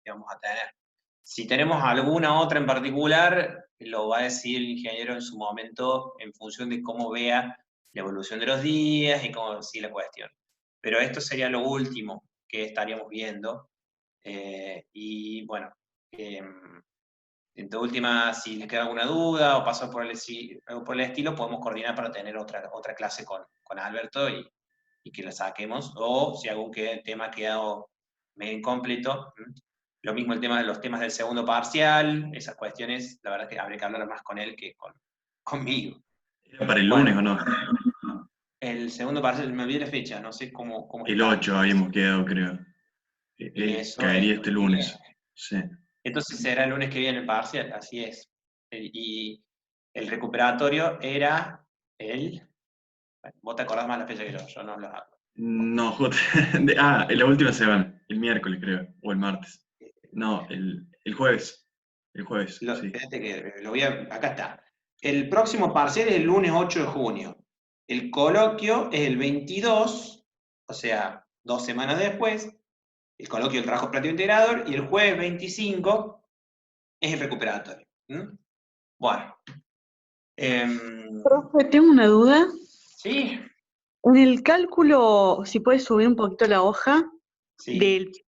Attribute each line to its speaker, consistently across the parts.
Speaker 1: que vamos a tener. Si tenemos alguna otra en particular, lo va a decir el ingeniero en su momento en función de cómo vea la evolución de los días y cómo sigue la cuestión. Pero esto sería lo último que estaríamos viendo. Y bueno, en tu última, si les queda alguna duda o paso por algo por el estilo, podemos coordinar para tener otra clase con Alberto y que la saquemos. O si algún tema ha quedado medio incompleto, lo mismo el tema de los temas del segundo parcial, esas cuestiones, la verdad que habría que hablar más con él que conmigo.
Speaker 2: ¿Era para el lunes
Speaker 1: Bueno,
Speaker 2: o no?
Speaker 1: el segundo parcial, me olvidé la fecha, no sé cómo
Speaker 2: El
Speaker 1: está.
Speaker 2: 8 habíamos quedado, creo.
Speaker 1: Eso,
Speaker 2: Caería este lunes. Sí.
Speaker 1: entonces será el lunes que viene el parcial, así es. Y el recuperatorio era el... Bueno, vos te acordás más la fecha que yo no lo hago.
Speaker 2: No, en la última semana, el miércoles creo, o el martes. No, el jueves. El jueves, sí.
Speaker 1: Espérate que lo voy a... Acá está. El próximo parcial es el lunes 8 de junio. El coloquio es el 22, o sea, 2 semanas después. El coloquio del trabajo práctico integrador. Y el jueves 25 es el recuperatorio. Bueno.
Speaker 3: Profe, tengo una duda.
Speaker 1: Sí,
Speaker 3: En el cálculo, si puedes subir un poquito la hoja
Speaker 1: sí,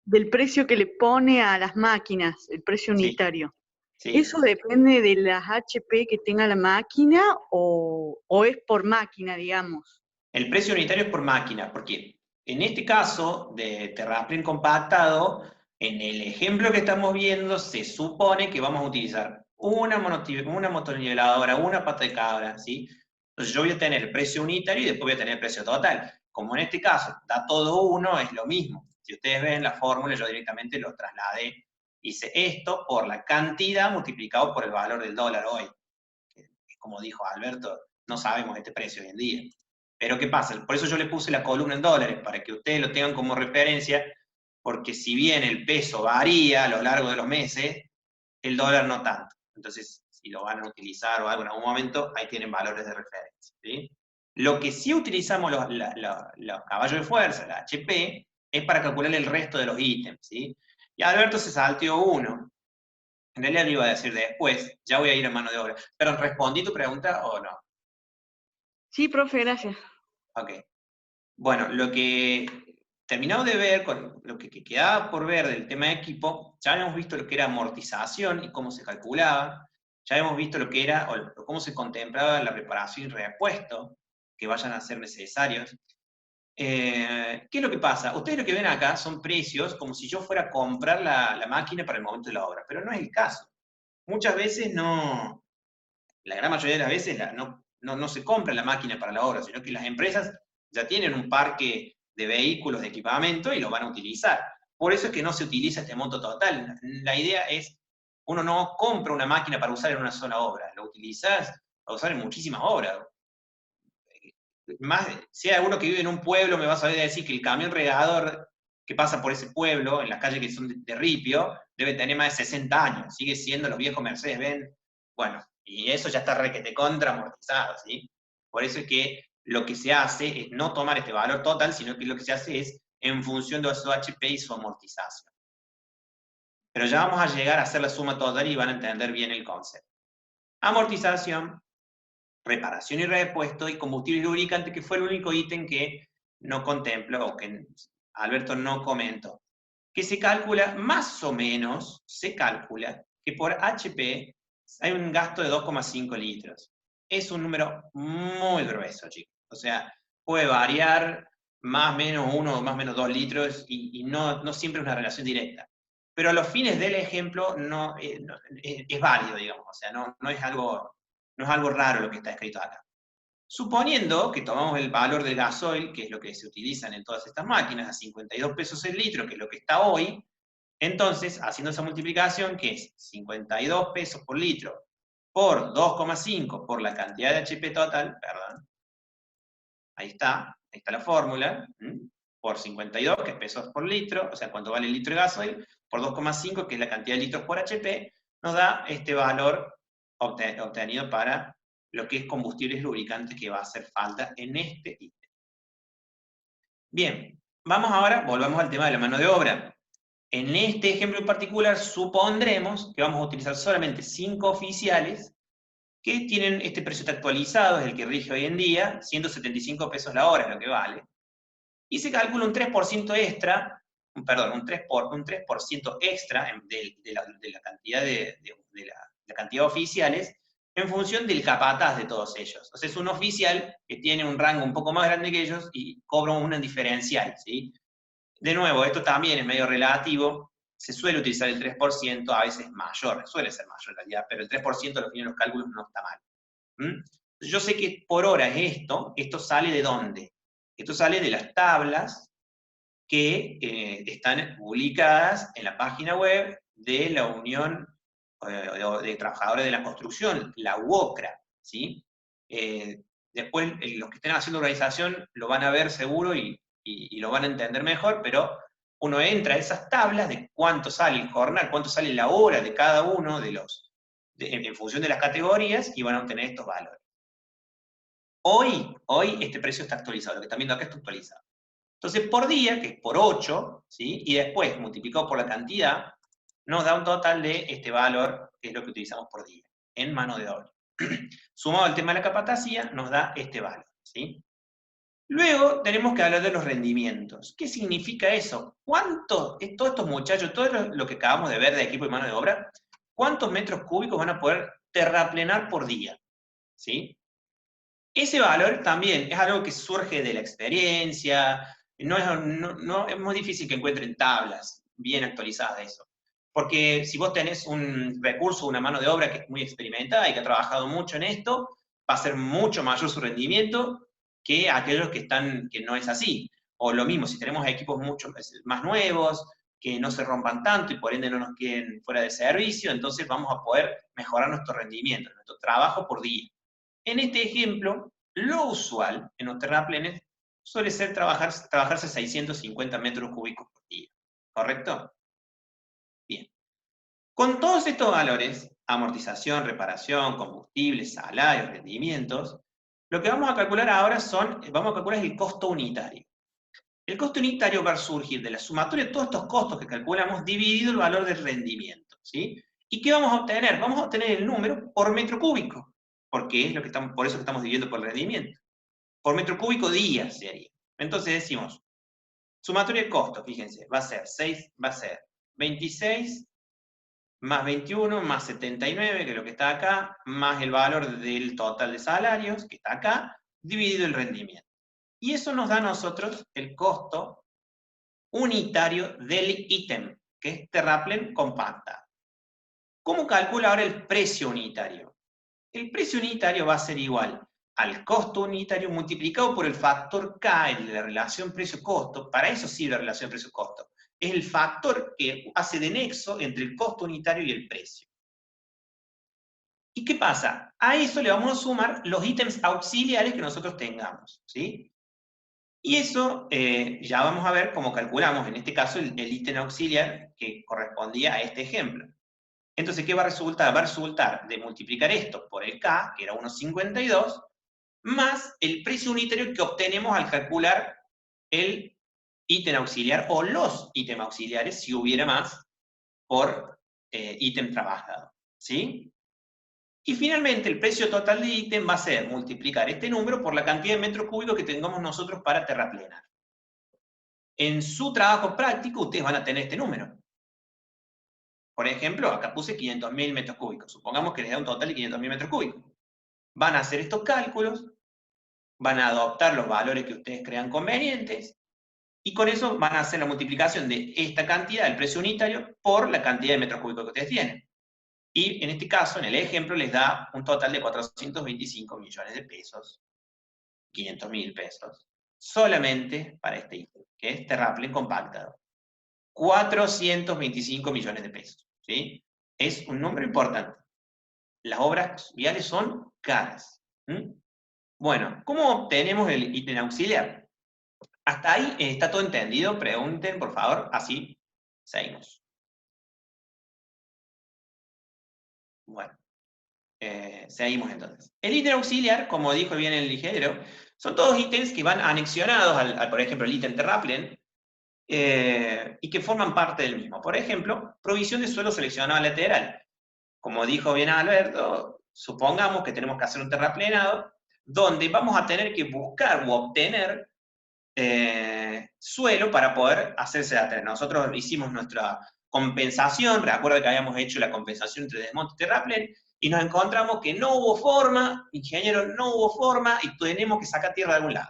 Speaker 3: del precio que le pone a las máquinas, el precio
Speaker 1: sí,
Speaker 3: unitario.
Speaker 1: sí.
Speaker 3: ¿Eso depende de las HP que tenga la máquina o es por máquina, digamos?
Speaker 1: El precio unitario es por máquina, porque en este caso de terraplén compactado, en el ejemplo que estamos viendo, se supone que vamos a utilizar una motorniveladora, una pata de cabra, ¿sí? Entonces yo voy a tener el precio unitario y después voy a tener el precio total. Como en este caso da todo uno, es lo mismo. Si ustedes ven la fórmula, yo directamente lo trasladé. Hice esto por la cantidad multiplicado por el valor del dólar hoy. Como dijo Alberto, no sabemos este precio hoy en día. Pero ¿qué pasa? Por eso yo le puse la columna en dólares, para que ustedes lo tengan como referencia, porque si bien el peso varía a lo largo de los meses, el dólar no tanto. Entonces, si lo van a utilizar o algo en algún momento, ahí tienen valores de referencia. ¿Sí? Lo que sí utilizamos los caballos de fuerza, la HP, es para calcular el resto de los ítems. ¿Sí? Y Alberto se salteó uno. En realidad lo iba a decir después, ya voy a ir a mano de obra. Pero, ¿respondí tu pregunta o no?
Speaker 3: Sí, profe, gracias.
Speaker 1: Ok. Bueno, lo que terminamos de ver, con lo que quedaba por ver del tema de equipo, ya habíamos visto lo que era amortización y cómo se calculaba, ya habíamos visto lo que era, o cómo se contemplaba la reparación y repuesto que vayan a ser necesarios. ¿Qué es lo que pasa? Ustedes lo que ven acá son precios como si yo fuera a comprar la máquina para el momento de la obra, pero no es el caso. Muchas veces no, la gran mayoría de las veces no se compra la máquina para la obra, sino que las empresas ya tienen un parque de vehículos, de equipamiento y lo van a utilizar. Por eso es que no se utiliza este monto total. La idea es, uno no compra una máquina para usar en una sola obra, lo utilizas para usar en muchísimas obras. Más, si hay alguno que vive en un pueblo, me va a saber decir que el camión regador que pasa por ese pueblo, en las calles que son de ripio, debe tener más de 60 años, sigue siendo los viejos Mercedes-Benz. Bueno, y eso ya está requete contra amortizado, ¿sí? Por eso es que lo que se hace es no tomar este valor total, sino que lo que se hace es en función de su HP y su amortización. Pero ya vamos a llegar a hacer la suma total y van a entender bien el concepto. Amortización, reparación y repuesto y combustible y lubricante, que fue el único ítem que no contemplo o que Alberto no comentó. Que se calcula, más o menos, se calcula que por HP hay un gasto de 2,5 litros. Es un número muy grueso, chicos. O sea, puede variar más o menos 1 o más o menos 2 litros y no siempre es una relación directa. Pero a los fines del ejemplo es válido, digamos. O sea, no es algo raro lo que está escrito acá. Suponiendo que tomamos el valor del gasoil, que es lo que se utilizan en todas estas máquinas, a 52 pesos el litro, que es lo que está hoy, entonces, haciendo esa multiplicación, que es 52 pesos por litro por 2,5 por la cantidad de HP total, perdón, ahí está la fórmula, por 52, que es pesos por litro, o sea, cuánto vale el litro de gasoil, por 2,5, que es la cantidad de litros por HP, nos da este valor obtenido para lo que es combustibles lubricantes que va a hacer falta en este ítem. Bien, vamos ahora, volvamos al tema de la mano de obra. En este ejemplo en particular, supondremos que vamos a utilizar solamente 5 oficiales que tienen este precio actualizado, es el que rige hoy en día, 175 pesos la hora es lo que vale, y se calcula un 3% extra, perdón, un 3% extra de la cantidad de la cantidad de oficiales en función del capataz de todos ellos. O sea, es un oficial que tiene un rango un poco más grande que ellos y cobra una diferencial, ¿sí? De nuevo, esto también es medio relativo, se suele utilizar el 3%, a veces mayor, suele ser mayor en realidad, pero el 3% a los fines de los cálculos no está mal. ¿Mm? Yo sé que por hora es esto sale ¿de dónde? Esto sale de las tablas que están publicadas en la página web de la Unión de Trabajadores de la Construcción, la UOCRA, ¿sí? Después los que estén haciendo organización lo van a ver seguro y lo van a entender mejor, pero uno entra a esas tablas de cuánto sale el jornal, cuánto sale la hora de cada uno de los, en función de las categorías, y van a obtener estos valores. Hoy este precio está actualizado, lo que están viendo acá está actualizado. Entonces, por día, que es por 8, ¿sí? Y después multiplicado por la cantidad, nos da un total de este valor, que es lo que utilizamos por día, en mano de obra. Sumado al tema de la capatacía, nos da este valor, ¿sí? Luego tenemos que hablar de los rendimientos. ¿Qué significa eso? ¿Cuánto, todos estos muchachos, todo lo que acabamos de ver de equipo y mano de obra, cuántos metros cúbicos van a poder terraplenar por día? ¿Sí? Ese valor también es algo que surge de la experiencia, es muy difícil que encuentren tablas bien actualizadas de eso. Porque si vos tenés un recurso, una mano de obra que es muy experimentada y que ha trabajado mucho en esto, va a ser mucho mayor su rendimiento que aquellos que no es así. O lo mismo, si tenemos equipos mucho más nuevos, que no se rompan tanto y por ende no nos queden fuera de servicio, entonces vamos a poder mejorar nuestro rendimiento, nuestro trabajo por día. En este ejemplo, lo usual en los terraplenes suele ser trabajarse 650 metros cúbicos por día, ¿correcto? Bien. Con todos estos valores, amortización, reparación, combustible, salarios, rendimientos, lo que vamos a calcular ahora es el costo unitario. El costo unitario va a surgir de la sumatoria de todos estos costos que calculamos dividido el valor del rendimiento, ¿sí? ¿Y qué vamos a obtener? Vamos a obtener el número por metro cúbico, porque es por eso que estamos dividiendo por el rendimiento. Por metro cúbico día sería. Entonces decimos, sumatoria de costos, fíjense, va a ser 26 más 21 más 79, que es lo que está acá, más el valor del total de salarios, que está acá, dividido el rendimiento. Y eso nos da a nosotros el costo unitario del ítem, que es terraplen compacta. ¿Cómo calcula ahora el precio unitario? El precio unitario va a ser igual al costo unitario multiplicado por el factor K, el de la relación precio-costo. Para eso sirve la relación precio-costo. Es el factor que hace de nexo entre el costo unitario y el precio. ¿Y qué pasa? A eso le vamos a sumar los ítems auxiliares que nosotros tengamos, ¿sí? Y eso ya vamos a ver cómo calculamos, en este caso, el ítem auxiliar que correspondía a este ejemplo. Entonces, ¿qué va a resultar? Va a resultar de multiplicar esto por el K, que era 1,52, más el precio unitario que obtenemos al calcular el ítem auxiliar o los ítems auxiliares, si hubiera más, por ítem trabajado, ¿sí? Y finalmente el precio total de ítem va a ser multiplicar este número por la cantidad de metros cúbicos que tengamos nosotros para terraplenar. En su trabajo práctico ustedes van a tener este número. Por ejemplo, acá puse 500.000 metros cúbicos. Supongamos que les da un total de 500.000 metros cúbicos. Van a hacer estos cálculos, van a adoptar los valores que ustedes crean convenientes, y con eso van a hacer la multiplicación de esta cantidad, el precio unitario, por la cantidad de metros cúbicos que ustedes tienen. Y en este caso, en el ejemplo, les da un total de 425 millones de pesos, 500.000 pesos, solamente para este ítem, que es terraplen compactado. 425 millones de pesos, ¿sí? Es un número importante. Las obras viales son caras. Bueno, ¿cómo obtenemos el ítem auxiliar? Hasta ahí está todo entendido. Pregunten, por favor, así seguimos. Bueno, seguimos entonces. El ítem auxiliar, como dijo bien el ingeniero, son todos ítems que van anexionados por ejemplo, el ítem terraplen, y que forman parte del mismo. Por ejemplo, provisión de suelo seleccionado lateral. Como dijo bien Alberto, supongamos que tenemos que hacer un terraplenado, donde vamos a tener que buscar o obtener suelo para poder hacerse lateral. Nosotros hicimos nuestra compensación, recuerda que habíamos hecho la compensación entre desmonte y terraplén, y nos encontramos que no hubo forma, ingeniero, no hubo forma, y tenemos que sacar tierra de algún lado.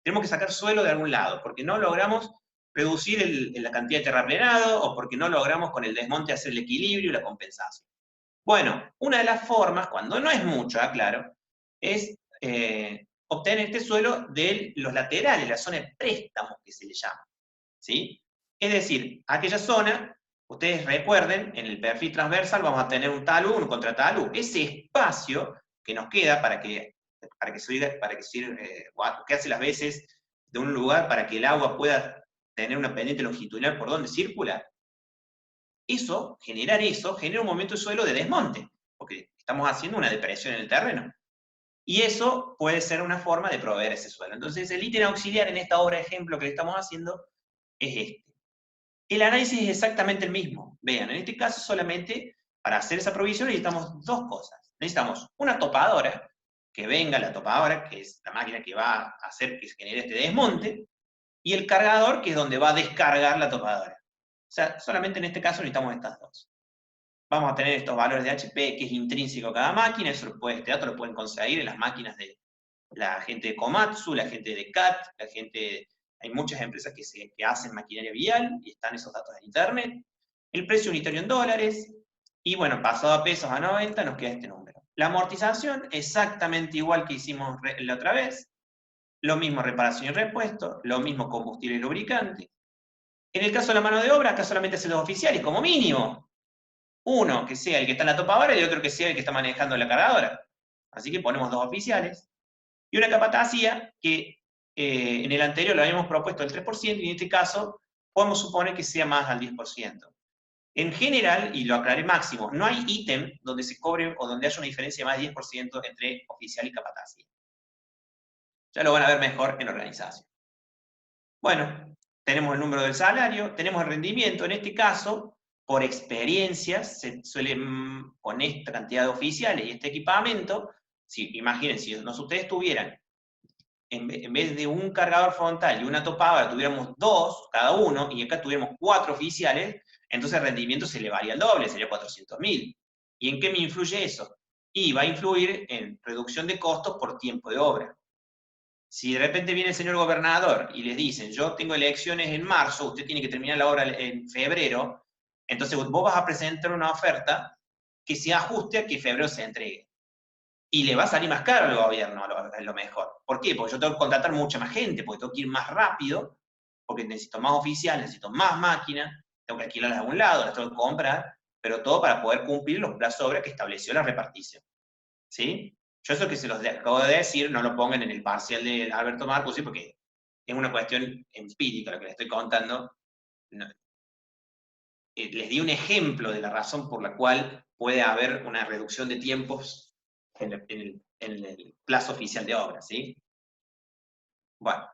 Speaker 1: Tenemos que sacar suelo de algún lado, porque no logramos reducir la cantidad de terraplenado, o porque no logramos con el desmonte hacer el equilibrio y la compensación. Bueno, una de las formas, cuando no es mucho, claro, es obtener este suelo de los laterales, la zona de préstamos que se le llama, ¿sí? Es decir, aquella zona, ustedes recuerden, en el perfil transversal vamos a tener un talud, un contratalud. Ese espacio que nos queda que hace las veces de un lugar para que el agua pueda tener una pendiente longitudinal por donde circula, genera un momento de suelo de desmonte, porque estamos haciendo una depresión en el terreno. Y eso puede ser una forma de proveer ese suelo. Entonces, el ítem auxiliar en esta obra de ejemplo que le estamos haciendo es este. El análisis es exactamente el mismo. Vean, en este caso solamente para hacer esa provisión necesitamos dos cosas. Necesitamos una topadora, que venga la topadora, que es la máquina que va a hacer que se genere este desmonte, y el cargador, que es donde va a descargar la topadora. O sea, solamente en este caso necesitamos estas dos. Vamos a tener estos valores de HP, que es intrínseco a cada máquina, este dato lo pueden conseguir en las máquinas de la gente de Komatsu, la gente de CAT, hay muchas empresas que hacen maquinaria vial, y están esos datos en internet. El precio unitario en dólares, y bueno, pasado a pesos a 90, nos queda este número. La amortización, exactamente igual que hicimos la otra vez, lo mismo reparación y repuesto, lo mismo combustible y lubricante. En el caso de la mano de obra, acá solamente hacen los oficiales, como mínimo. Uno que sea el que está en la topadora y otro que sea el que está manejando la cargadora. Así que ponemos dos oficiales. Y una capatacía que en el anterior lo habíamos propuesto al 3%, y en este caso podemos suponer que sea más al 10%. En general, y lo aclaré máximo, no hay ítem donde se cobre o donde haya una diferencia de más de 10% entre oficial y capatacía. Ya lo van a ver mejor en organización. Bueno, tenemos el número del salario, tenemos el rendimiento. En este caso, por experiencias, se suele, con esta cantidad de oficiales y este equipamiento, imagínense, si ustedes tuvieran, en vez de un cargador frontal y una topadora, tuviéramos dos cada uno, y acá tuviéramos 4 oficiales, entonces el rendimiento se elevaría al doble, sería 400.000. ¿Y en qué me influye eso? Y va a influir en reducción de costos por tiempo de obra. Si de repente viene el señor gobernador y les dicen, yo tengo elecciones en marzo, usted tiene que terminar la obra en febrero, entonces vos vas a presentar una oferta que se ajuste a que febrero se entregue. Y le va a salir más caro al gobierno, a lo mejor. ¿Por qué? Porque yo tengo que contratar mucha más gente, porque tengo que ir más rápido, porque necesito más oficiales, necesito más máquinas, tengo que alquilarlas de algún lado, las tengo que comprar, pero todo para poder cumplir los plazos de obra que estableció la repartición. ¿Sí? Yo eso que se los acabo de decir, no lo pongan en el parcial de Alberto Marcuzzi, porque es una cuestión empírica lo que les estoy contando. Les di un ejemplo de la razón por la cual puede haber una reducción de tiempos en el plazo oficial de obra, ¿sí? Bueno,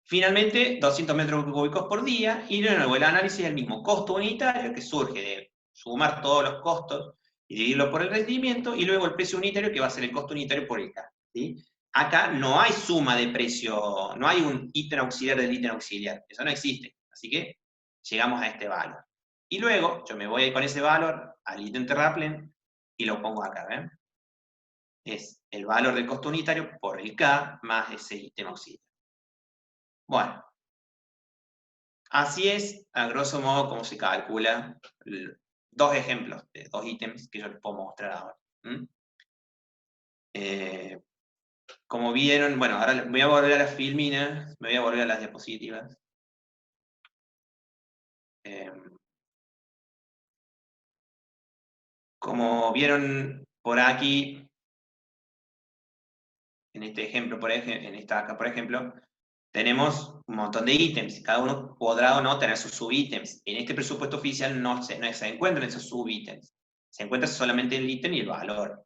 Speaker 1: finalmente, 200 metros cúbicos por día, y de nuevo el análisis es el mismo costo unitario, que surge de sumar todos los costos y dividirlo por el rendimiento, y luego el precio unitario, que va a ser el costo unitario por el K, ¿sí? Acá no hay suma de precio, no hay un ítem auxiliar del ítem auxiliar, eso no existe, así que llegamos a este valor. Y luego, yo me voy a ir con ese valor al ítem terraplén, y lo pongo acá, ¿ven? Es el valor del costo unitario por el K más ese ítem auxiliar. Bueno, así es, a grosso modo, cómo se calcula. Dos ejemplos de dos ítems que yo les puedo mostrar ahora. Como vieron, bueno, ahora me voy a volver a las filminas, me voy a volver a las diapositivas. Como vieron por aquí, en este ejemplo, en esta acá, por ejemplo, tenemos un montón de ítems, cada uno podrá o no tener sus subítems. En este presupuesto oficial no se encuentran esos subítems, se encuentra solamente el ítem y el valor.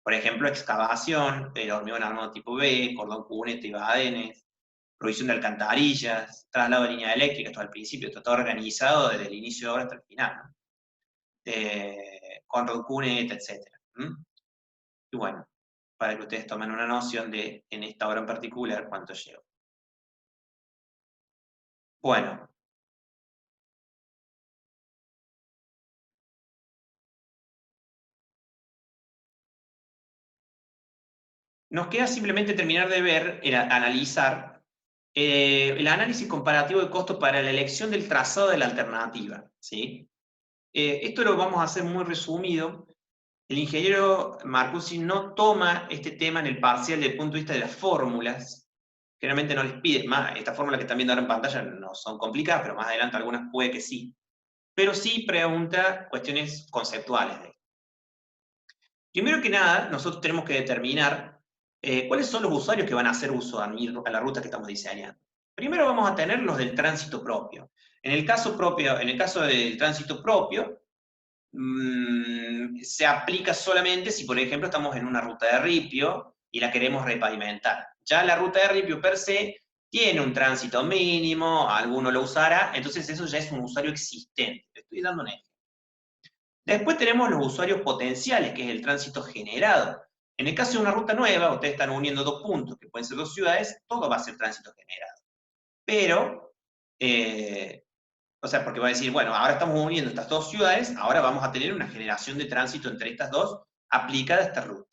Speaker 1: Por ejemplo, excavación, el hormigón armado tipo B, cordón cuneta y badenes, provisión de alcantarillas, traslado de línea eléctrica, esto al principio, esto todo organizado desde el inicio de obra hasta el final, ¿no? Con cuneta, etc. Y bueno, para que ustedes tomen una noción de, en esta obra en particular, cuánto llevo. Bueno. Nos queda simplemente terminar de ver, analizar, el análisis comparativo de costos para la elección del trazado de la alternativa, ¿sí? Esto lo vamos a hacer muy resumido. El ingeniero Marcucci no toma este tema en el parcial desde el punto de vista de las fórmulas. Generalmente no les pide, más, estas fórmulas que están viendo ahora en pantalla no son complicadas, pero más adelante algunas puede que sí. Pero sí pregunta cuestiones conceptuales de esto. Primero que nada, nosotros tenemos que determinar cuáles son los usuarios que van a hacer uso a la ruta que estamos diseñando. Primero vamos a tener los del tránsito propio. En el caso del tránsito propio, se aplica solamente si, por ejemplo, estamos en una ruta de ripio y la queremos repavimentar. Ya la ruta de ripio per se tiene un tránsito mínimo, alguno lo usará, entonces eso ya es un usuario existente. Le estoy dando un ejemplo. Después tenemos los usuarios potenciales, que es el tránsito generado. En el caso de una ruta nueva, ustedes están uniendo dos puntos, que pueden ser dos ciudades, todo va a ser tránsito generado. Pero, o sea, porque va a decir, bueno, ahora estamos uniendo estas dos ciudades, ahora vamos a tener una generación de tránsito entre estas dos aplicada a esta ruta.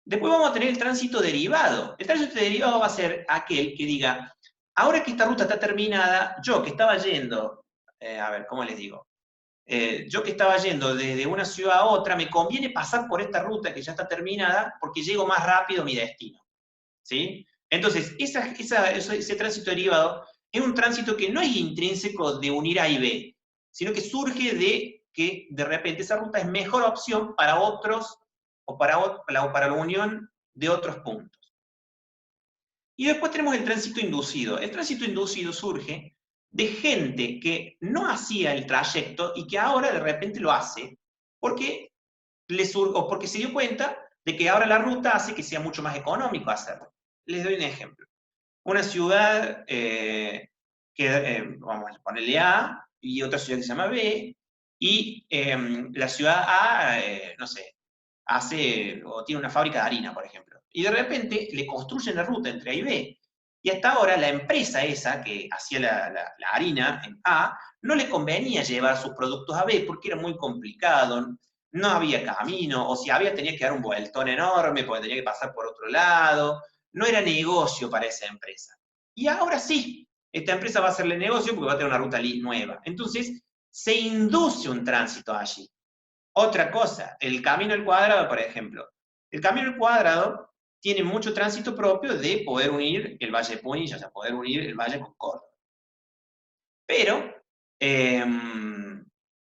Speaker 1: Después vamos a tener el tránsito derivado. El tránsito derivado va a ser aquel que diga, ahora que esta ruta está terminada, yo que estaba yendo, a ver, ¿cómo les digo? Yo que estaba yendo desde una ciudad a otra, me conviene pasar por esta ruta que ya está terminada porque llego más rápido a mi destino, ¿sí? Entonces, ese tránsito derivado es un tránsito que no es intrínseco de unir A y B, sino que surge de que de repente esa ruta es mejor opción para otros o para la unión de otros puntos. Y después tenemos el tránsito inducido. El tránsito inducido surge de gente que no hacía el trayecto y que ahora de repente lo hace porque porque se dio cuenta de que ahora la ruta hace que sea mucho más económico hacerlo. Les doy un ejemplo. Una ciudad vamos a ponerle A, y otra ciudad que se llama B, y la ciudad A, no sé, hace o tiene una fábrica de harina, por ejemplo. Y de repente le construyen la ruta entre A y B. Y hasta ahora la empresa esa que hacía la harina en A, no le convenía llevar sus productos a B porque era muy complicado, no había camino, o si había tenía que dar un vueltón enorme porque tenía que pasar por otro lado, no era negocio para esa empresa. Y ahora sí, esta empresa va a hacerle negocio porque va a tener una ruta nueva. Entonces, se induce un tránsito allí. Otra cosa, el camino al cuadrado, por ejemplo. El camino al cuadrado tiene mucho tránsito propio de poder unir el Valle de Punilla, o sea, poder unir el Valle con Córdoba. Pero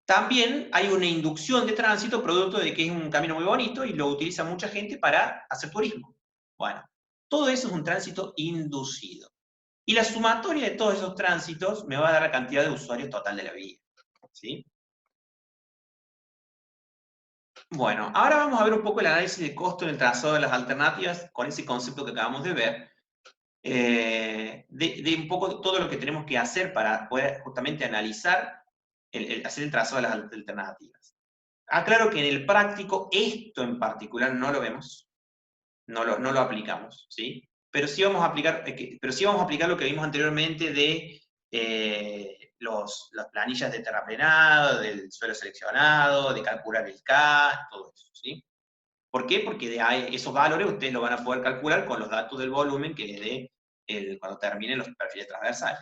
Speaker 1: también hay una inducción de tránsito producto de que es un camino muy bonito y lo utiliza mucha gente para hacer turismo. Bueno, todo eso es un tránsito inducido. Y la sumatoria de todos esos tránsitos me va a dar la cantidad de usuarios total de la vía. ¿Sí? Bueno, ahora vamos a ver un poco el análisis de costo en el trazado de las alternativas con ese concepto que acabamos de ver, de un poco todo lo que tenemos que hacer para poder justamente analizar, hacer el trazado de las alternativas. Aclaro que en el práctico esto en particular no lo vemos, no lo aplicamos, ¿sí? Pero sí vamos a aplicar, lo que vimos anteriormente de las planillas de terraplenado, del suelo seleccionado, de calcular el K, todo eso, ¿sí? ¿Por qué? Porque de ahí, esos valores ustedes lo van a poder calcular con los datos del volumen que les dé cuando terminen los perfiles transversales.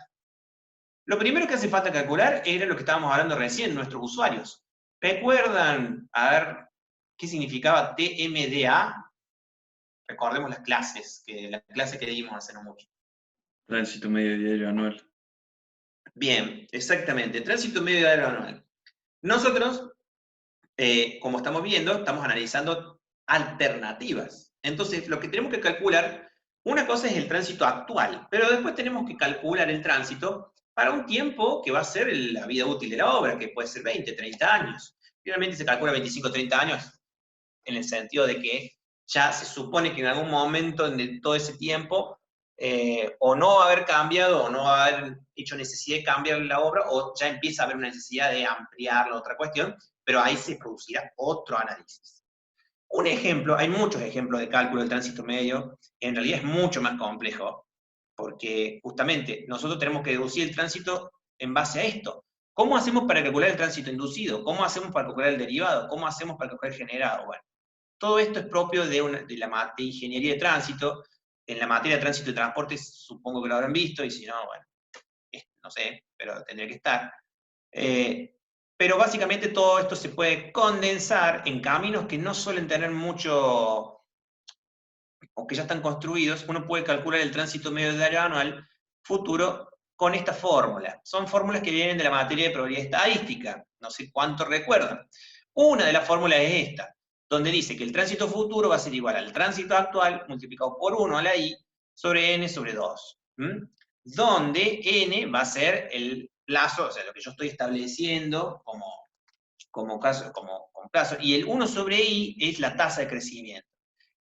Speaker 1: Lo primero que hace falta calcular era lo que estábamos hablando recién, nuestros usuarios. ¿Recuerdan, a ver, qué significaba TMDA? Recordemos las clases, la clase que dimos hace no mucho.
Speaker 2: Tránsito medio diario anual.
Speaker 1: Bien, exactamente, tránsito medio diario anual. Nosotros, como estamos viendo, estamos analizando alternativas. Entonces, lo que tenemos que calcular, una cosa es el tránsito actual, pero después tenemos que calcular el tránsito para un tiempo que va a ser la vida útil de la obra, que puede ser 20, 30 años. Finalmente se calcula 25, 30 años, en el sentido de que ya se supone que en algún momento de todo ese tiempo o no haber cambiado, o no haber hecho necesidad de cambiar la obra, o ya empieza a haber una necesidad de ampliar la otra cuestión, pero ahí se producirá otro análisis. Un ejemplo, hay muchos ejemplos de cálculo del tránsito medio, en realidad es mucho más complejo, porque justamente nosotros tenemos que deducir el tránsito en base a esto. ¿Cómo hacemos para calcular el tránsito inducido? ¿Cómo hacemos para calcular el derivado? ¿Cómo hacemos para calcular el generado? Bueno, todo esto es propio de ingeniería de tránsito. En la materia de tránsito y transporte supongo que lo habrán visto, y si no, bueno, no sé, pero tendría que estar. Pero básicamente todo esto se puede condensar en caminos que no suelen tener mucho, o que ya están construidos. Uno puede calcular el tránsito medio diario anual futuro con esta fórmula. Son fórmulas que vienen de la materia de probabilidad estadística, no sé cuánto recuerdan. Una de las fórmulas es esta, donde dice que el tránsito futuro va a ser igual al tránsito actual multiplicado por 1 a la i sobre n sobre 2. Donde n va a ser el plazo, o sea, lo que yo estoy estableciendo como plazo, y el 1 sobre i es la tasa de crecimiento.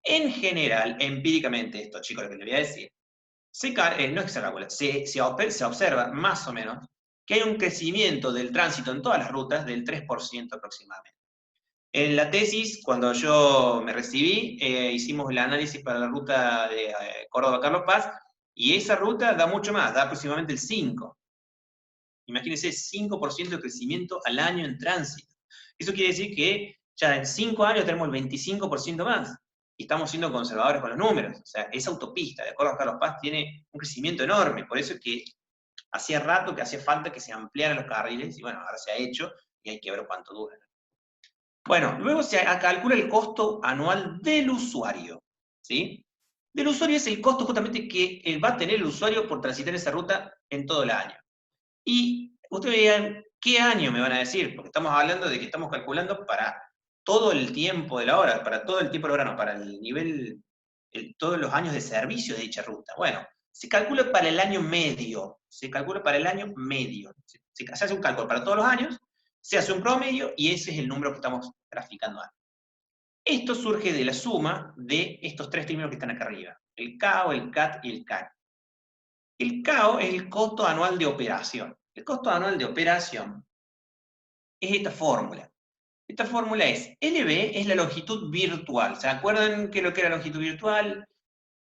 Speaker 1: En general, empíricamente, esto, chicos, lo que les voy a decir, no es que se calcula, se observa más o menos que hay un crecimiento del tránsito en todas las rutas del 3% aproximadamente. En la tesis, cuando yo me recibí, hicimos el análisis para la ruta de Córdoba-Carlos Paz, y esa ruta da mucho más, da aproximadamente el 5%. Imagínense, 5% de crecimiento al año en tránsito. Eso quiere decir que ya en 5 años tenemos el 25% más. Y estamos siendo conservadores con los números. O sea, esa autopista de Córdoba-Carlos Paz tiene un crecimiento enorme. Por eso es que hacía rato que hacía falta que se ampliaran los carriles, y bueno, ahora se ha hecho, y hay que ver cuánto dura. Bueno, luego se calcula el costo anual del usuario, ¿sí? Del usuario es el costo justamente que va a tener el usuario por transitar esa ruta en todo el año. Y ustedes dirán, ¿qué año me van a decir? Porque estamos hablando de que estamos calculando para todo el tiempo de la hora, para todo el tiempo de la hora, no, para el nivel, todos los años de servicio de dicha ruta. Bueno, se calcula para el año medio, se calcula para el año medio. Se hace un cálculo para todos los años, se hace un promedio, y ese es el número que estamos graficando ahora. Esto surge de la suma de estos tres términos que están acá arriba, el CAO, el CAT y el CAN. El CAO es el costo anual de operación. El costo anual de operación es esta fórmula. Esta fórmula es, LB es la longitud virtual. ¿Se acuerdan que lo que era longitud virtual?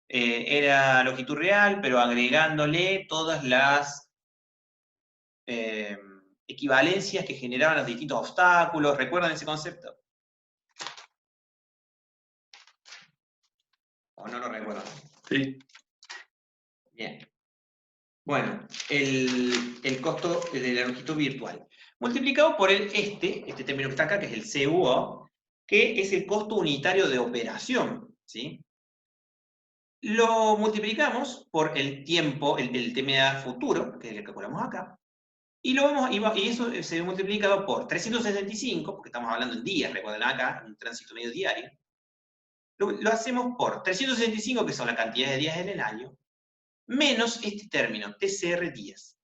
Speaker 1: Era longitud real, pero agregándole todas las equivalencias que generaban los distintos obstáculos. ¿Recuerdan ese concepto? ¿O no lo recuerdan?
Speaker 2: Sí.
Speaker 1: Bien. Bueno, el costo de la longitud virtual, multiplicado por este término que está acá, que es el CUO, que es el costo unitario de operación, ¿sí? Lo multiplicamos por el tiempo, el TMA futuro, que es el que calculamos acá, y eso se ve multiplicado por 365, porque estamos hablando en días, recuerden acá, un tránsito medio diario. Lo hacemos por 365, que son la cantidad de días en el año, menos este término, TCR días.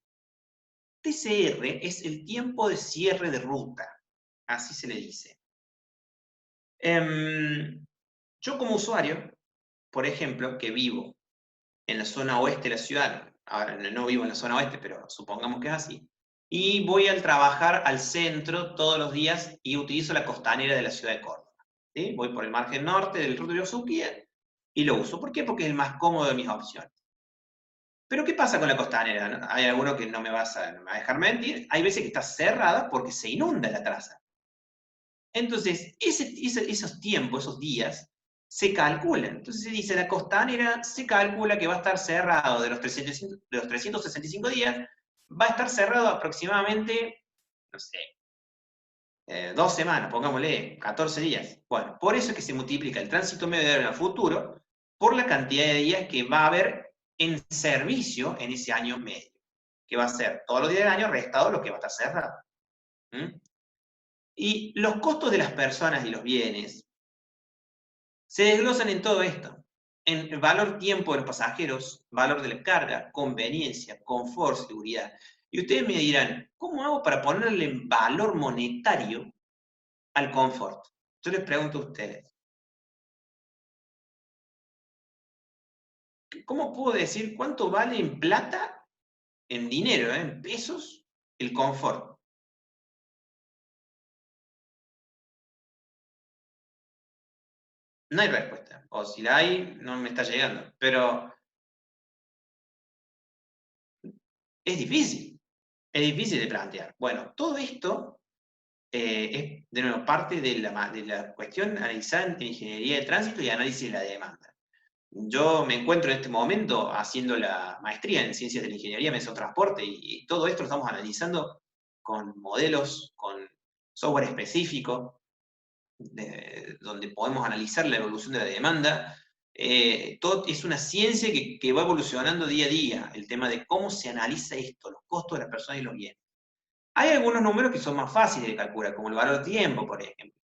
Speaker 1: TCR es el tiempo de cierre de ruta, así se le dice. Yo como usuario, por ejemplo, que vivo en la zona oeste de la ciudad, ahora no vivo en la zona oeste, pero supongamos que es así, y voy al trabajar al centro todos los días y utilizo la costanera de la ciudad de Córdoba. ¿Sí? Voy por el margen norte del río Suquía y lo uso. ¿Por qué? Porque es el más cómodo de mis opciones. Pero ¿qué pasa con la costanera? ¿No? Hay alguno que no me va a dejar mentir. Hay veces que está cerrada porque se inunda la traza. Entonces, esos tiempos, esos días, se calculan. Entonces se dice, la costanera se calcula que va a estar cerrado de los 365 días, va a estar cerrado aproximadamente, no sé, 2 semanas, pongámosle, 14 días. Bueno, por eso es que se multiplica el tránsito medio en el futuro por la cantidad de días que va a haber en servicio en ese año medio, que va a ser todos los días del año restado lo que va a estar cerrado. Y los costos de las personas y los bienes se desglosan en todo esto. En valor tiempo de los pasajeros, valor de la carga, conveniencia, confort, seguridad. Y ustedes me dirán, ¿cómo hago para ponerle valor monetario al confort? Yo les pregunto a ustedes. ¿cómo puedo decir cuánto vale en plata, en dinero, en pesos, el confort? No hay respuesta. O si la hay, no me está llegando. Pero es difícil. Es difícil de plantear. Bueno, todo esto es, de nuevo, parte de la cuestión analizada en ingeniería de tránsito y análisis de la demanda. Yo me encuentro en este momento haciendo la maestría en ciencias de la ingeniería, mesotransporte, y todo esto lo estamos analizando con modelos, con software específico, donde podemos analizar la evolución de la demanda. Todo es una ciencia que va evolucionando día a día, el tema de cómo se analiza esto, los costos de las personas y los bienes. Hay algunos números que son más fáciles de calcular, como el valor de tiempo, por ejemplo.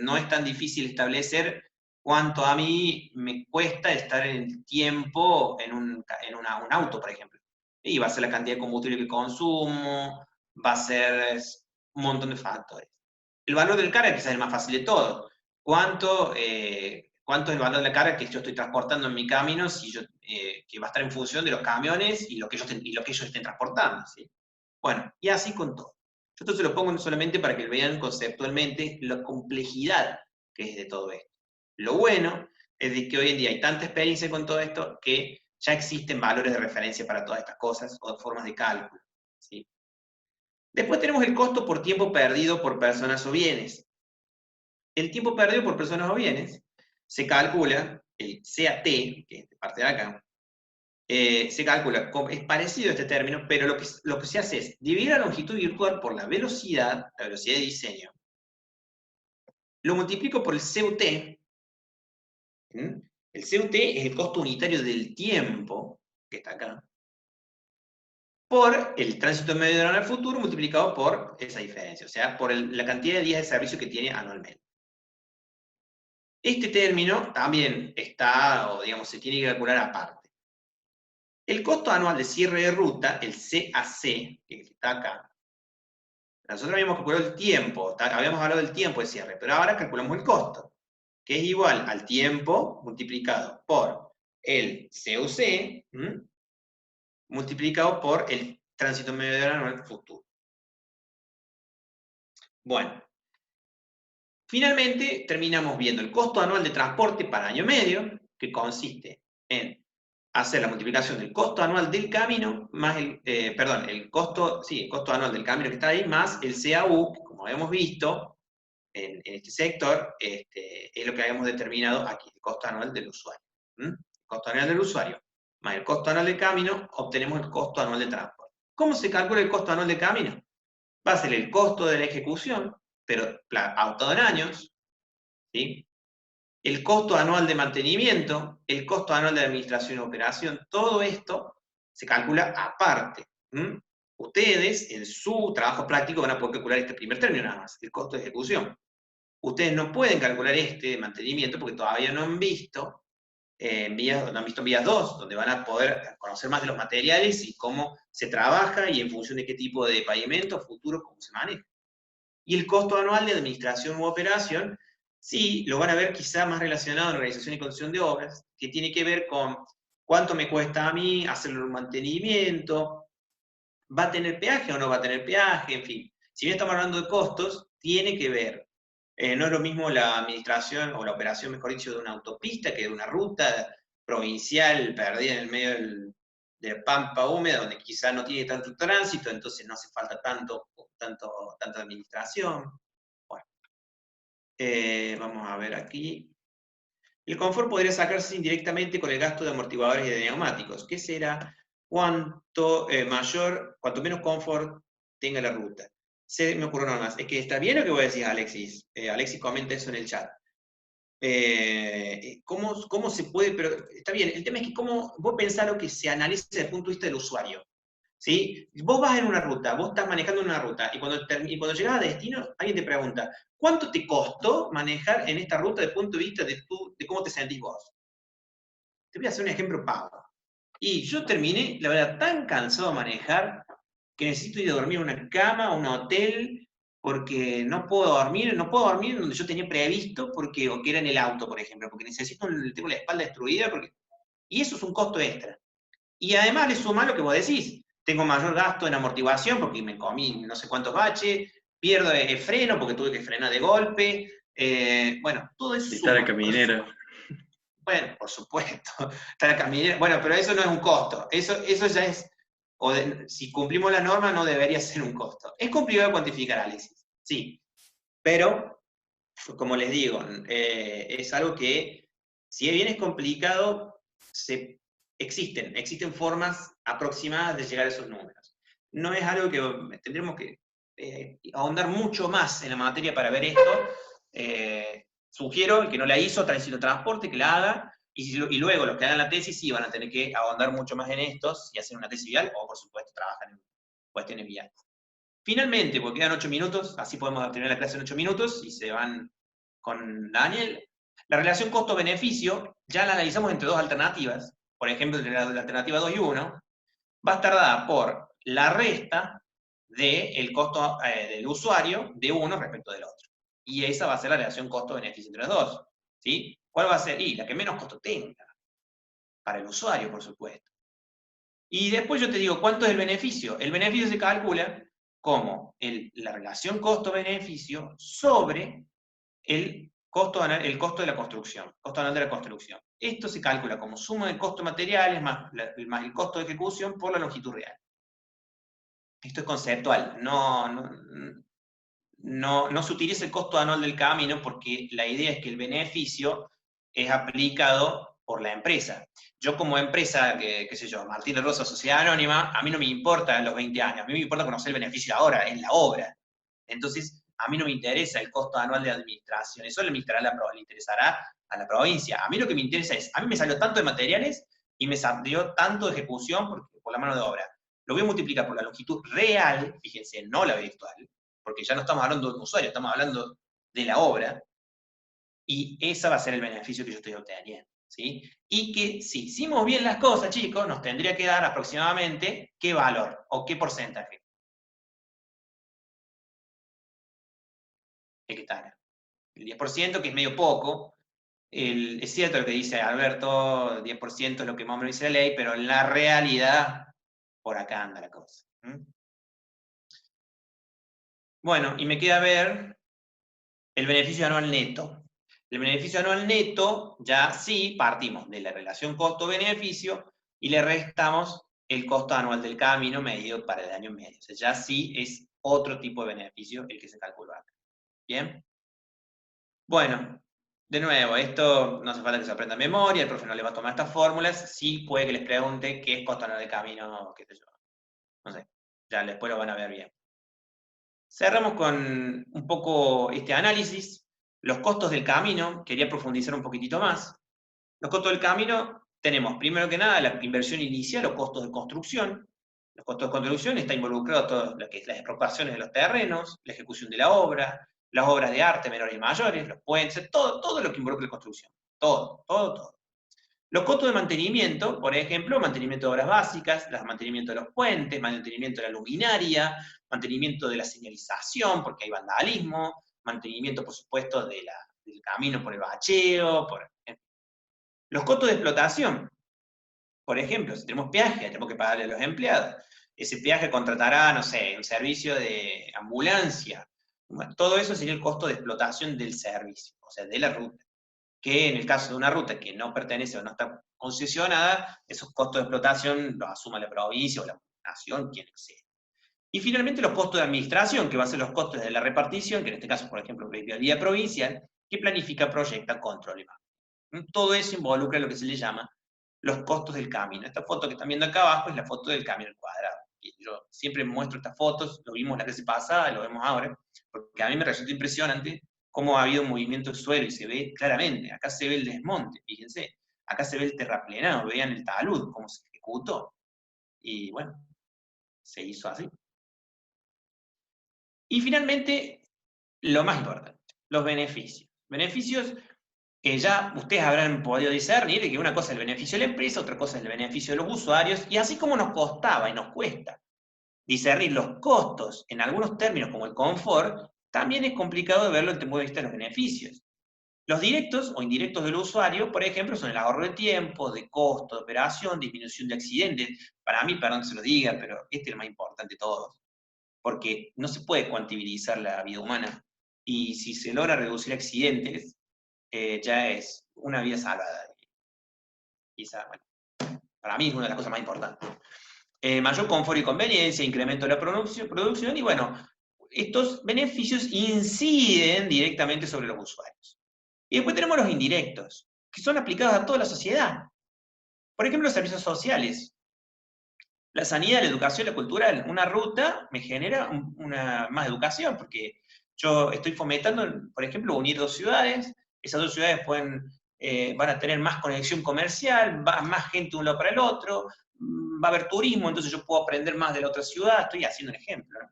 Speaker 1: No es tan difícil establecer cuánto a mí me cuesta estar en el tiempo en un auto, por ejemplo. Y va a ser la cantidad de combustible que consumo, va a ser un montón de factores. El valor del carga quizás es el más fácil de todo. ¿Cuánto es el valor de la carga que yo estoy transportando en mi camino que va a estar en función de los camiones y lo que ellos estén transportando? ¿Sí? Bueno, y así con todo. Yo esto se lo pongo solamente para que vean conceptualmente la complejidad que es de todo esto. Lo bueno es de que hoy en día hay tanta experiencia con todo esto que ya existen valores de referencia para todas estas cosas o formas de cálculo. ¿Sí? Después tenemos el costo por tiempo perdido por personas o bienes. El tiempo perdido por personas o bienes se calcula, el CAT, que es de parte de acá, se calcula, es parecido a este término, pero lo que se hace es dividir la longitud virtual por la velocidad de diseño, lo multiplico por el CUT. El CUT es el costo unitario del tiempo, que está acá, por el tránsito medio de hora al futuro multiplicado por esa diferencia, o sea, por la cantidad de días de servicio que tiene anualmente. Este término también está, o digamos, se tiene que calcular aparte. El costo anual de cierre de ruta, el CAC, que está acá, nosotros habíamos calculado el tiempo, habíamos hablado del tiempo de cierre, pero ahora calculamos el costo, que es igual al tiempo multiplicado por el CUC, multiplicado por el tránsito medio de hora anual futuro. Bueno, finalmente terminamos viendo el costo anual de transporte para año medio, que consiste en hacer la multiplicación del costo anual del camino, más el costo anual del camino que está ahí, más el CAU, que como habíamos visto en este sector, es lo que habíamos determinado aquí, el costo anual del usuario. El costo anual del usuario más el costo anual del camino, obtenemos el costo anual de transporte. ¿Cómo se calcula el costo anual de camino? Va a ser el costo de la ejecución, pero pautado en años, ¿sí? El costo anual de mantenimiento, el costo anual de administración y operación, todo esto se calcula aparte. Ustedes, en su trabajo práctico, van a poder calcular este primer término nada más, el costo de ejecución. Ustedes no pueden calcular este de mantenimiento porque todavía no han visto vías 2, donde van a poder conocer más de los materiales y cómo se trabaja y en función de qué tipo de pavimento futuro, cómo se maneja. Y el costo anual de administración u operación, sí, lo van a ver quizá más relacionado a la organización y conducción de obras, que tiene que ver con cuánto me cuesta a mí hacer un mantenimiento, ¿va a tener peaje o no va a tener peaje? En fin, si bien estamos hablando de costos, tiene que ver. No es lo mismo la administración o la operación, mejor dicho, de una autopista que de una ruta provincial perdida en el medio de pampa húmeda, donde quizá no tiene tanto tránsito, entonces no hace falta tanta administración. Bueno, vamos a ver aquí. El confort podría sacarse indirectamente con el gasto de amortiguadores y de neumáticos. ¿Qué será? Cuanto menos confort tenga la ruta. Se me ocurrió nada más. Es que está bien lo que voy a decir, Alexis. Alexis comenta eso en el chat. ¿Cómo se puede? Pero está bien. El tema es que vos pensás lo que se analiza desde el punto de vista del usuario. ¿Sí? Vos vas en una ruta, vos estás manejando una ruta, y cuando llegas a destino, alguien te pregunta, ¿cuánto te costó manejar en esta ruta desde el punto de vista de cómo te sentís vos? Te voy a hacer un ejemplo pago. Y yo terminé, la verdad, tan cansado de manejar que necesito ir a dormir en una cama, a un hotel, porque no puedo dormir donde yo tenía previsto, o que era en el auto, por ejemplo, porque tengo la espalda destruida, porque Y eso es un costo extra. Y además le suma lo que vos decís. Tengo mayor gasto en amortiguación porque me comí no sé cuántos baches, pierdo el freno porque tuve que frenar de golpe. Bueno, todo eso
Speaker 2: Y está la
Speaker 1: suma.
Speaker 2: caminera.
Speaker 1: Bueno, por supuesto, está la caminera. Bueno, pero eso no es un costo. Eso ya es, si cumplimos la norma no debería ser un costo. Es complicado de cuantificar, Alexis, sí. Pero, como les digo, es algo que, si bien es complicado, existen formas aproximadas de llegar a esos números. No es algo que tendremos que ahondar mucho más en la materia para ver esto. Sugiero, el que no la hizo, Tránsito Transporte, que la haga, y luego los que hagan la tesis sí van a tener que ahondar mucho más en estos y hacer una tesis vial, o por supuesto trabajan en cuestiones viales. Finalmente, porque quedan 8 minutos, así podemos terminar la clase en 8 minutos, y se van con Daniel. La relación costo-beneficio, ya la analizamos entre dos alternativas. Por ejemplo, entre la alternativa 2 y 1, va a estar dada por la resta del costo del usuario de uno respecto del otro. Y esa va a ser la relación costo-beneficio entre los dos. ¿Sí? ¿Cuál va a ser? Y la que menos costo tenga. Para el usuario, por supuesto. Y después yo te digo, ¿cuánto es el beneficio? El beneficio se calcula como la relación costo-beneficio sobre el costo de la construcción, costo anual de la construcción. Esto se calcula como suma de costos materiales más el costo de ejecución por la longitud real. Esto es conceptual, no se utiliza el costo anual del camino porque la idea es que el beneficio es aplicado por la empresa. Yo como empresa, qué sé yo, Martín de Rosa, Sociedad Anónima, a mí no me importa los 20 años, a mí me importa conocer el beneficio ahora, en la obra. Entonces, a mí no me interesa el costo anual de administración, eso le interesará a la provincia. A mí lo que me interesa es, a mí me salió tanto de materiales y me salió tanto de ejecución por la mano de obra. Lo voy a multiplicar por la longitud real, fíjense, no la virtual, porque ya no estamos hablando de un usuario, estamos hablando de la obra, y ese va a ser el beneficio que yo estoy obteniendo, ¿sí? Y que si hicimos bien las cosas, chicos, nos tendría que dar aproximadamente qué valor o qué porcentaje. El que está acá. El 10%, que es medio poco. Es cierto lo que dice Alberto, 10% es lo que más o menos dice la ley, pero en la realidad, por acá anda la cosa. Bueno, y me queda ver el beneficio anual neto. El beneficio anual neto, ya sí, partimos de la relación costo-beneficio y le restamos el costo anual del camino medido para el año medio. O sea, ya sí es otro tipo de beneficio el que se calculó acá. ¿Bien? Bueno, de nuevo, esto no hace falta que se aprenda a memoria, el profe no le va a tomar estas fórmulas, sí puede que les pregunte qué es costo anual del camino, qué sé yo. No sé, ya después lo van a ver bien. Cerramos con un poco este análisis. Los costos del camino, quería profundizar un poquitito más. Los costos del camino, tenemos primero que nada la inversión inicial o costos de construcción. Los costos de construcción está involucrado todo lo que es las expropiaciones de los terrenos, la ejecución de la obra, las obras de arte menores y mayores, los puentes, todo lo que involucra la construcción. Todo. Los costos de mantenimiento, por ejemplo, mantenimiento de obras básicas, mantenimiento de los puentes, mantenimiento de la luminaria, mantenimiento de la señalización, porque hay vandalismo, mantenimiento, por supuesto, del camino por el bacheo, los costos de explotación. Por ejemplo, si tenemos peaje, tenemos que pagarle a los empleados. Ese peaje contratará, no sé, un servicio de ambulancia. Todo eso sería el costo de explotación del servicio, o sea, de la ruta. Que en el caso de una ruta que no pertenece o no está concesionada, esos costos de explotación los asuma la provincia o la nación, quien sea. Y finalmente los costos de administración, que van a ser los costos de la repartición, que en este caso, por ejemplo, Vialidad Provincial, que planifica, proyecta, controla y más. Todo eso involucra lo que se le llama los costos del camino. Esta foto que están viendo acá abajo es la foto del camino al cuadrado. Y yo siempre muestro estas fotos, lo vimos la clase pasada, lo vemos ahora, porque a mí me resulta impresionante cómo ha habido un movimiento de suelo y se ve claramente. Acá se ve el desmonte, fíjense. Acá se ve el terraplenado, vean el talud, cómo se ejecutó. Y bueno, se hizo así. Y finalmente, lo más importante, los beneficios. Beneficios que ya ustedes habrán podido discernir de que una cosa es el beneficio de la empresa, otra cosa es el beneficio de los usuarios, y así como nos costaba y nos cuesta discernir los costos en algunos términos como el confort, también es complicado de verlo desde el punto de vista de los beneficios. Los directos o indirectos del usuario, por ejemplo, son el ahorro de tiempo, de costo de operación, disminución de accidentes. Para mí, perdón que se lo diga, pero este es el más importante de todos. Porque no se puede cuantibilizar la vida humana. Y si se logra reducir accidentes, ya es una vida salvada. Quizá, bueno, para mí es una de las cosas más importantes. Mayor confort y conveniencia, incremento de la producción, y bueno, estos beneficios inciden directamente sobre los usuarios. Y después tenemos los indirectos, que son aplicados a toda la sociedad. Por ejemplo, los servicios sociales. La sanidad, la educación, la cultura, una ruta me genera más educación, porque yo estoy fomentando, por ejemplo, unir dos ciudades, esas dos ciudades van a tener más conexión comercial, va más gente de un lado para el otro, va a haber turismo, entonces yo puedo aprender más de la otra ciudad, estoy haciendo un ejemplo, ¿no?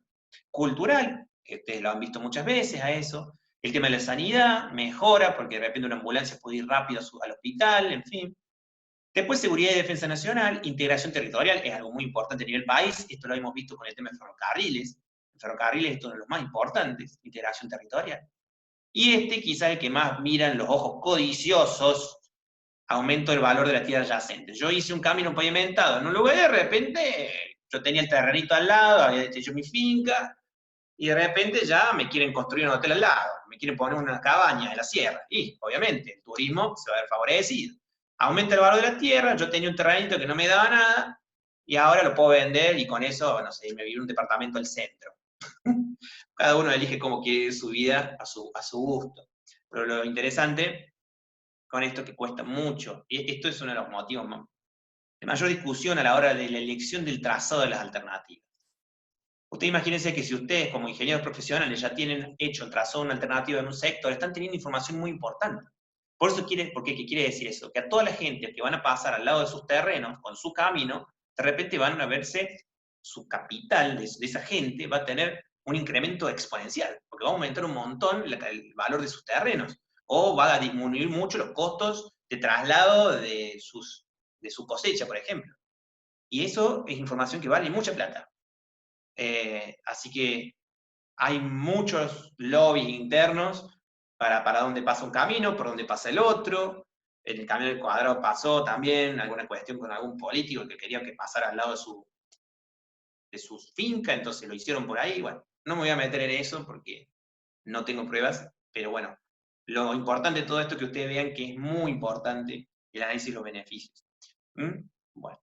Speaker 1: Cultural, que ustedes lo han visto muchas veces a eso, el tema de la sanidad mejora, porque de repente una ambulancia puede ir rápido al hospital, en fin. Después, seguridad y defensa nacional, integración territorial, es algo muy importante a nivel país, esto lo hemos visto con el tema de ferrocarriles. El ferrocarriles es uno de los más importantes, integración territorial. Y quizás el que más miran los ojos codiciosos, aumento del valor de la tierra adyacente. Yo hice un camino pavimentado en un lugar y de repente yo tenía el terrenito al lado, había hecho mi finca, y de repente ya me quieren construir un hotel al lado, me quieren poner una cabaña en la sierra, y obviamente el turismo se va a ver favorecido. Aumenta el valor de la tierra, yo tenía un terrenito que no me daba nada, y ahora lo puedo vender, y con eso, no sé, me vive un departamento al centro. Cada uno elige cómo quiere vivir su vida a su gusto. Pero lo interesante con esto es que cuesta mucho, y esto es uno de los motivos de mayor discusión a la hora de la elección del trazado de las alternativas. Ustedes imagínense que si ustedes como ingenieros profesionales ya tienen hecho el trazado de una alternativa en un sector, están teniendo información muy importante. Por eso porque ¿qué quiere decir eso? Que a toda la gente que van a pasar al lado de sus terrenos, con su camino, de repente van a verse, su capital de esa gente va a tener un incremento exponencial, porque va a aumentar un montón el valor de sus terrenos, o va a disminuir mucho los costos de traslado de su cosecha, por ejemplo. Y eso es información que vale mucha plata. Así que hay muchos lobbies internos para dónde pasa un camino, por dónde pasa el otro. En el camino del cuadrado pasó también alguna cuestión con algún político que quería que pasara al lado de su finca, entonces lo hicieron por ahí. Bueno, no me voy a meter en eso porque no tengo pruebas, pero bueno, lo importante de todo esto es que ustedes vean que es muy importante el análisis de los beneficios. Bueno.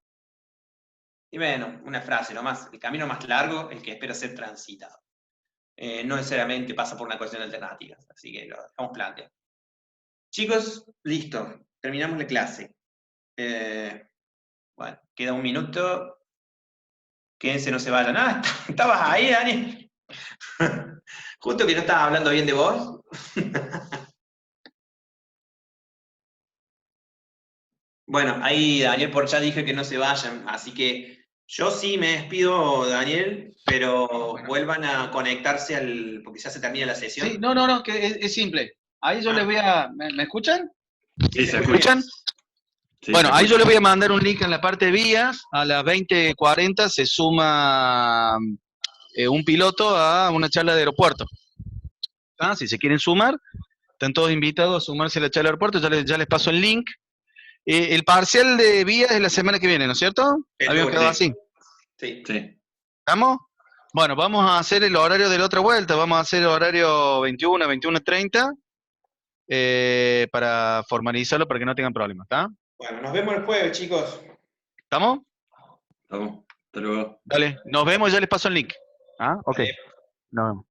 Speaker 1: Y bueno, una frase nomás, el camino más largo, el que espera ser transitado. No necesariamente pasa por una cuestión de alternativas, así que lo dejamos planteado. Chicos, listo, terminamos la clase. Bueno, queda un minuto. Quédense, no se vayan. Ah, estabas ahí, Dani. Justo que no estabas hablando bien de vos. Bueno, ahí Daniel por chat dije que no se vayan, así que yo sí me despido, Daniel, pero
Speaker 4: Bueno.
Speaker 1: vuelvan a conectarse porque ya se termina la sesión.
Speaker 4: Sí, no, que es simple. Ahí yo les voy a... ¿Me escuchan?
Speaker 2: Sí,
Speaker 1: ¿se
Speaker 2: se
Speaker 1: escucha?
Speaker 2: escucha. Sí,
Speaker 4: Bueno,
Speaker 2: se
Speaker 4: ahí yo
Speaker 2: escucha.
Speaker 4: les voy a mandar un link en la parte de vías. A las 20:40 se suma un piloto a una charla de aeropuerto. ¿Ah? Si se quieren sumar, están todos invitados a sumarse a la charla de aeropuerto. Ya les paso el link. El parcial de vías es la semana que viene, ¿no es cierto? Habíamos quedado así.
Speaker 1: Sí.
Speaker 2: Sí.
Speaker 4: ¿Estamos? Bueno, vamos a hacer el horario de la otra vuelta. Vamos a hacer horario 21, 21:30 para formalizarlo para que no tengan problemas, ¿está?
Speaker 1: Bueno, nos vemos el jueves, chicos.
Speaker 4: ¿Estamos?
Speaker 2: Estamos. Hasta luego.
Speaker 4: Dale, nos vemos, ya les paso el link. ¿Ah? Ok. Nos vemos.